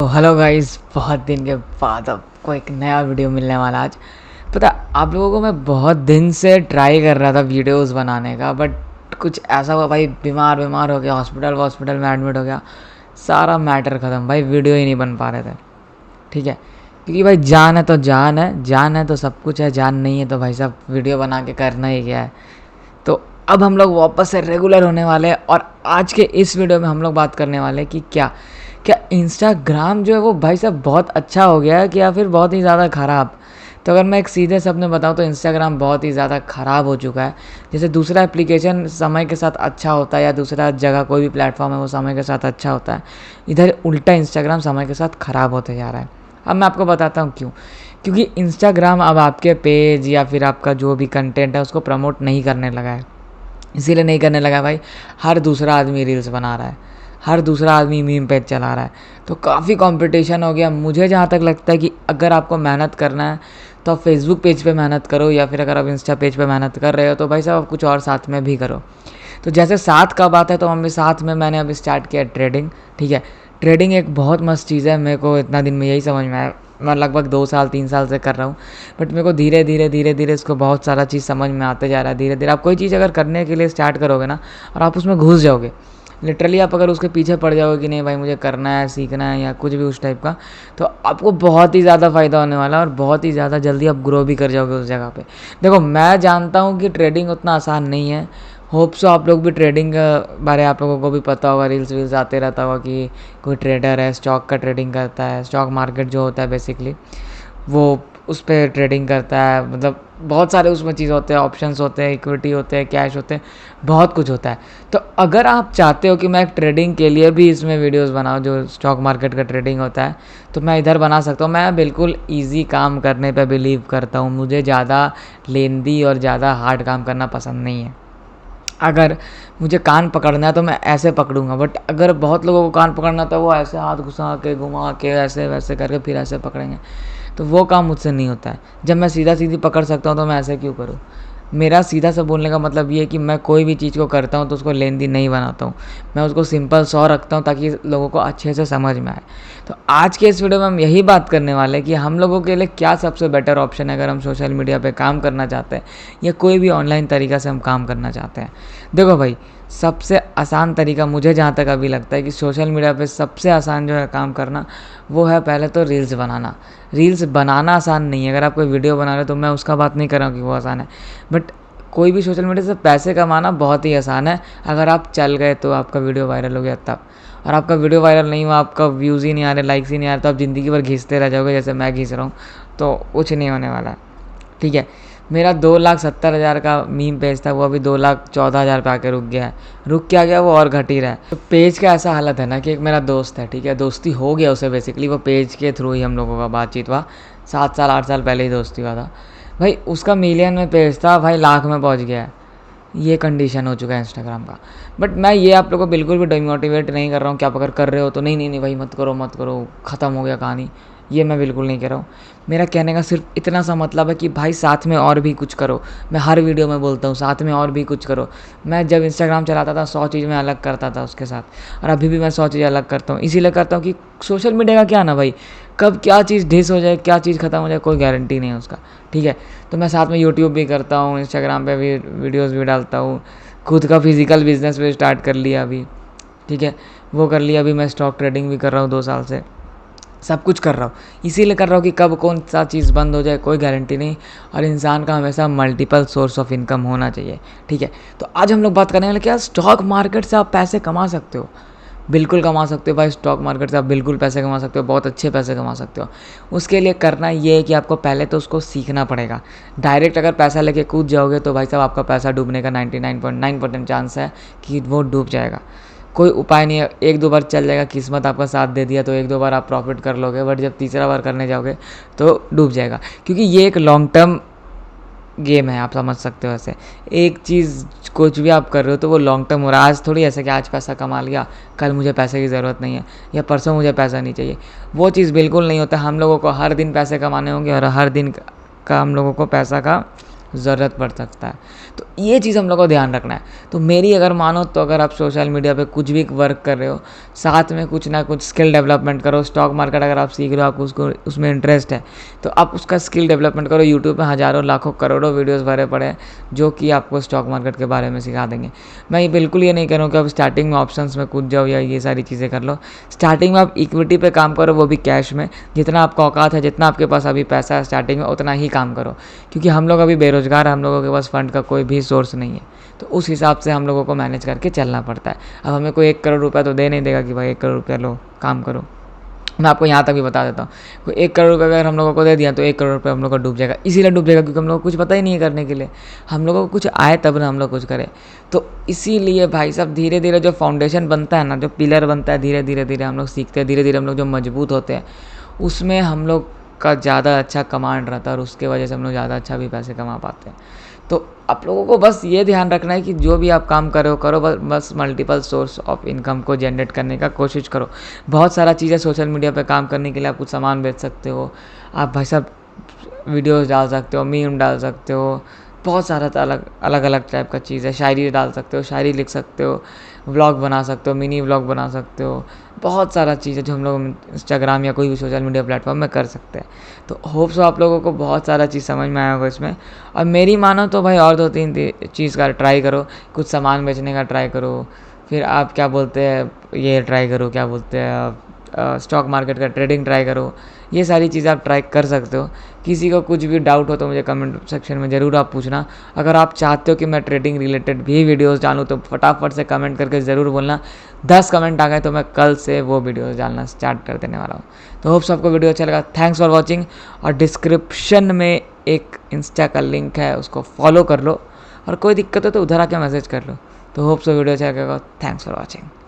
Hello guys, बहुत दिन के बाद आपको एक नया वीडियो मिलने वाला आज। पता आप लोगों को मैं बहुत दिन से ट्राई कर रहा था वीडियोस बनाने का, बट कुछ ऐसा हुआ भाई, बीमार हो गया, हॉस्पिटल में एडमिट हो गया, सारा मैटर ख़त्म भाई, वीडियो ही नहीं बन पा रहे थे। ठीक है, क्योंकि भाई जान है तो जान है तो सब कुछ है, जान नहीं है तो भाई साहब वीडियो बना के करना ही क्या है। तो अब हम लोग वापस से रेगुलर होने वाले हैं, और आज के इस वीडियो में हम लोग बात करने वाले हैं कि क्या क्या इंस्टाग्राम जो है वो भाई साहब बहुत अच्छा हो गया है कि या फिर बहुत ही ज़्यादा ख़राब। तो अगर मैं एक सीधे शब्द में बताऊँ तो इंस्टाग्राम बहुत ही ज़्यादा ख़राब हो चुका है। जैसे दूसरा एप्लीकेशन समय के साथ अच्छा होता है, या दूसरा जगह कोई भी प्लेटफॉर्म है वो समय के साथ अच्छा होता है, इधर उल्टा इंस्टाग्राम समय के साथ ख़राब होते जा रहा है। अब मैं आपको बताता हूँ क्यों। क्योंकि इंस्टाग्राम अब आपके पेज या फिर आपका जो भी कंटेंट है उसको प्रमोट नहीं करने लगा है। इसीलिए नहीं करने लगा भाई, हर दूसरा आदमी रील्स बना रहा है, हर दूसरा आदमी मीम पेज चला रहा है, तो काफ़ी कंपटीशन हो गया। मुझे जहाँ तक लगता है कि अगर आपको मेहनत करना है तो आप फेसबुक पेज पे मेहनत करो, या फिर अगर आप इंस्टा पेज पे मेहनत कर रहे हो तो भाई साहब आप कुछ और साथ में भी करो। तो जैसे साथ का बात है तो हम भी साथ में मैंने अभी स्टार्ट किया ट्रेडिंग। ठीक है, ट्रेडिंग एक बहुत मस्त चीज़ है, मेरे को इतना दिन में यही समझ में आया। मैं लगभग 2 साल 3 साल से कर रहा हूँ, बट मेरे को धीरे धीरे इसको बहुत सारा चीज़ समझ में आते जा रहा है। धीरे धीरे आप कोई चीज़ अगर करने के लिए स्टार्ट करोगे ना, और आप उसमें घुस जाओगे, लिटरली आप अगर उसके पीछे पड़ जाओगे कि नहीं भाई मुझे करना है, सीखना है, या कुछ भी उस टाइप का, तो आपको बहुत ही ज़्यादा फ़ायदा होने वाला है, और बहुत ही ज़्यादा जल्दी आप ग्रो भी कर जाओगे उस जगह पे। देखो, मैं जानता हूँ कि ट्रेडिंग उतना आसान नहीं है। होप सो आप लोग भी ट्रेडिंग के बारे आप लोगों को भी पता होगा, रील्स वील्स आते रहता होगा कि कोई ट्रेडर है, स्टॉक का ट्रेडिंग करता है, स्टॉक मार्केट जो होता है बेसिकली वो उस पर ट्रेडिंग करता है। मतलब बहुत सारे उसमें चीज़ होते हैं, ऑप्शंस होते हैं, इक्विटी होते हैं, कैश होते हैं, बहुत कुछ होता है। तो अगर आप चाहते हो कि मैं एक ट्रेडिंग के लिए भी इसमें वीडियोस बनाऊं जो स्टॉक मार्केट का ट्रेडिंग होता है, तो मैं इधर बना सकता हूं। मैं बिल्कुल इजी काम करने पे बिलीव करता हूं, मुझे ज़्यादा लेंदी और ज़्यादा हार्ड काम करना पसंद नहीं है। अगर मुझे कान पकड़ना है तो मैं ऐसे पकड़ूंगा, बट अगर बहुत लोगों को कान पकड़ना तो वो ऐसे हाथ घुसा के घुमा के ऐसे वैसे करके फिर ऐसे पकड़ेंगे, तो वो काम मुझसे नहीं होता है। जब मैं सीधा सीधी पकड़ सकता हूँ तो मैं ऐसे क्यों करूँ। मेरा सीधा सा बोलने का मतलब ये है कि मैं कोई भी चीज़ को करता हूँ तो उसको लेंदी नहीं बनाता हूँ, मैं उसको सिंपल सौ रखता हूँ ताकि लोगों को अच्छे से समझ में आए। तो आज के इस वीडियो में हम यही बात करने वाले हैं कि हम लोगों के लिए क्या सबसे बेटर ऑप्शन है अगर हम सोशल मीडिया पे काम करना चाहते हैं, या कोई भी ऑनलाइन तरीका से हम काम करना चाहते हैं। देखो भाई, सबसे आसान तरीका मुझे जहाँ तक अभी लगता है कि सोशल मीडिया पे सबसे आसान जो है काम करना, वो है पहले तो रील्स बनाना। रील्स बनाना आसान नहीं है, अगर आप कोई वीडियो बना रहे हो तो मैं उसका बात नहीं कर रहा हूँ कि वो आसान है, बट कोई भी सोशल मीडिया से पैसे कमाना बहुत ही आसान है। अगर आप चल गए तो आपका वीडियो वायरल हो गया तब, और आपका वीडियो वायरल नहीं हुआ, आपका व्यूज़ ही नहीं आ रहे, लाइक्स ही नहीं आ रहे, तो आप ज़िंदगी भर घिसते रह जाओगे जैसे मैं घिस रहा हूँ, तो कुछ नहीं होने वाला है। ठीक है, मेरा 2,70,000 का मीम पेज था, वो अभी 2,14,000 पे आके रुक गया है। रुक क्या गया, वो और घट ही रहा है। तो पेज का ऐसा हालत है ना कि एक मेरा दोस्त है, ठीक है, दोस्ती हो गया उसे, बेसिकली वो पेज के थ्रू ही हम लोगों का बातचीत हुआ। 7 साल 8 साल पहले ही दोस्ती हुआ था भाई। उसका मिलियन में पेज था भाई, लाख में पहुंच गया है। ये कंडीशन हो चुका है इंस्टाग्राम का। बट मैं ये आप लोगों को बिल्कुल भी डिमोटिवेट नहीं कर रहा हूँ कि आप अगर कर रहे हो तो नहीं नहीं नहीं भाई मत करो, ख़त्म हो गया कहानी, ये मैं बिल्कुल नहीं कह रहा हूँ। मेरा कहने का सिर्फ इतना सा मतलब है कि भाई साथ में और भी कुछ करो। मैं हर वीडियो में बोलता हूँ साथ में और भी कुछ करो। मैं जब इंस्टाग्राम चलाता था 100 चीज़ मैं अलग करता था उसके साथ, और अभी भी मैं 100 चीज़ अलग करता हूँ। इसीलिए करता हूँ कि सोशल मीडिया का क्या ना भाई, कब क्या चीज़ डिस हो जाए, क्या चीज़ ख़त्म हो जाए, कोई गारंटी नहीं है उसका। ठीक है, तो मैं साथ में यूट्यूब भी करता हूँ, इंस्टाग्राम पे भी वीडियोस भी डालता हूँ, खुद का फिजिकल बिजनेस भी स्टार्ट कर लिया अभी। ठीक है, वो कर लिया। अभी मैं स्टॉक ट्रेडिंग भी कर रहा हूँ 2 साल से, सब कुछ कर रहा हूँ। इसीलिए कर रहा हूँ कि कब कौन सा चीज़ बंद हो जाए कोई गारंटी नहीं, और इंसान का हमेशा मल्टीपल सोर्स ऑफ इनकम होना चाहिए। ठीक है, तो आज हम लोग बात करने वाले क्या, स्टॉक मार्केट से आप पैसे कमा सकते हो। बिल्कुल कमा सकते हो भाई, स्टॉक मार्केट से आप बिल्कुल पैसे कमा सकते हो, बहुत अच्छे पैसे कमा सकते हो। उसके लिए करना ये है कि आपको पहले तो उसको सीखना पड़ेगा। डायरेक्ट अगर पैसा लेके कूद जाओगे तो भाई साहब आपका पैसा डूबने का 99.9% चांस है कि वो डूब जाएगा। कोई उपाय नहीं है, 1-2 बार चल जाएगा, किस्मत आपका साथ दे दिया तो 1-2 बार आप प्रॉफिट कर लोगे, बट जब तीसरा बार करने जाओगे तो डूब जाएगा। क्योंकि ये एक लॉन्ग टर्म गेम है, आप समझ सकते हो। ऐसे एक चीज़ कुछ भी आप कर रहे हो तो वो लॉन्ग टर्म हो रहा है। आज थोड़ी ऐसे कि आज पैसा कमा लिया, कल मुझे पैसे की ज़रूरत नहीं है, या परसों मुझे पैसा नहीं चाहिए, वो चीज़ बिल्कुल नहीं होता। हम लोगों को हर दिन पैसे कमाने होंगे, और हर दिन का हम लोगों को पैसा का ज़रूरत पड़ सकता है। तो ये चीज़ हम लोग को ध्यान रखना है। तो मेरी अगर मानो तो अगर आप सोशल मीडिया पे कुछ भी वर्क कर रहे हो, साथ में कुछ ना कुछ स्किल डेवलपमेंट करो। स्टॉक मार्केट अगर आप सीख रहे हो, आपको उसको उसमें इंटरेस्ट है, तो आप उसका स्किल डेवलपमेंट करो। यूट्यूब पे हज़ारों लाखों करोड़ों वीडियोज़ भरे पड़े हैं जो कि आपको स्टॉक मार्केट के बारे में सिखा देंगे। मैं बिल्कुल ये नहीं कह रहा हूँ कि आप स्टार्टिंग में ऑप्शंस में कूद जाओ या ये सारी चीज़ें कर लो। स्टार्टिंग में आप इक्विटी पे काम करो, वो भी कैश में। जितना आपका औकात है, जितना आपके पास अभी पैसा है स्टार्टिंग में, उतना ही काम करो। क्योंकि हम लोग अभी बेरोज़गार हैं, हम लोगों के पास फ़ंड का कोई भी सोर्स नहीं है। तो उस हिसाब से हम लोगों को मैनेज करके चलना पड़ता है। अब हमें कोई 1 करोड़ रुपया तो दे नहीं देगा कि भाई 1 करोड़ रुपया लो काम करो। मैं आपको यहाँ तक भी बता देता हूँ, कोई 1 करोड़ रुपये अगर हम लोगों को दे दिया तो 1 करोड़ रुपये हम लोग का डूब जाएगा। इसीलिए डूब जाएगा क्योंकि हम लोग को कुछ पता ही नहीं है करने के लिए। हम लोगों को कुछ आए तब ना हम लोग कुछ करें। तो इसीलिए भाई साहब धीरे धीरे जो फाउंडेशन बनता है ना, जो पिलर बनता है, धीरे धीरे धीरे हम लोग सीखते हैं, धीरे धीरे हम लोग जो मजबूत होते हैं, उसमें हम लोग का ज़्यादा अच्छा कमांड रहता है और उसके वजह से हम लोग ज़्यादा अच्छा भी पैसे कमा पाते हैं। तो आप लोगों को बस ये ध्यान रखना है कि जो भी आप काम करो बस मल्टीपल सोर्स ऑफ इनकम को जनरेट करने का कोशिश करो। बहुत सारा चीज़ें सोशल मीडिया पे काम करने के लिए आप कुछ सामान बेच सकते हो, आप भाई साहब वीडियोज़ डाल सकते हो, मीम डाल सकते हो, बहुत सारा अलग अलग टाइप का चीज़ है। शायरी डाल सकते हो, शायरी लिख सकते हो, व्लॉग बना सकते हो, मिनी व्लॉग बना सकते हो। बहुत सारा चीज़ है जो हम लोग इंस्टाग्राम या कोई भी सोशल मीडिया प्लेटफॉर्म में कर सकते हैं। तो होप सो आप लोगों को बहुत सारा चीज़ समझ में आया होगा इसमें। और मेरी मानो तो भाई और 2-3 चीज़ का ट्राई करो। कुछ सामान बेचने का ट्राई करो, फिर आप क्या बोलते हैं ये ट्राई करो, क्या बोलते हैं स्टॉक मार्केट का ट्रेडिंग ट्राई करो। ये सारी चीज़ें आप ट्राई कर सकते हो। किसी को कुछ भी डाउट हो तो मुझे कमेंट सेक्शन में ज़रूर आप पूछना। अगर आप चाहते हो कि मैं ट्रेडिंग रिलेटेड भी वीडियोस डालूँ तो फटाफट से कमेंट करके ज़रूर बोलना। 10 कमेंट आ गए तो मैं कल से वो वीडियोस डालना स्टार्ट कर देने वाला हूँ। तो होप सबको वीडियो अच्छा लगा। Thanks for watching. और डिस्क्रिप्शन में एक इंस्टा का लिंक है, उसको फॉलो कर लो और कोई दिक्कत हो तो उधर आके मैसेज कर लो। तो होप सो वीडियो अच्छा लगेगा। Thanks for watching.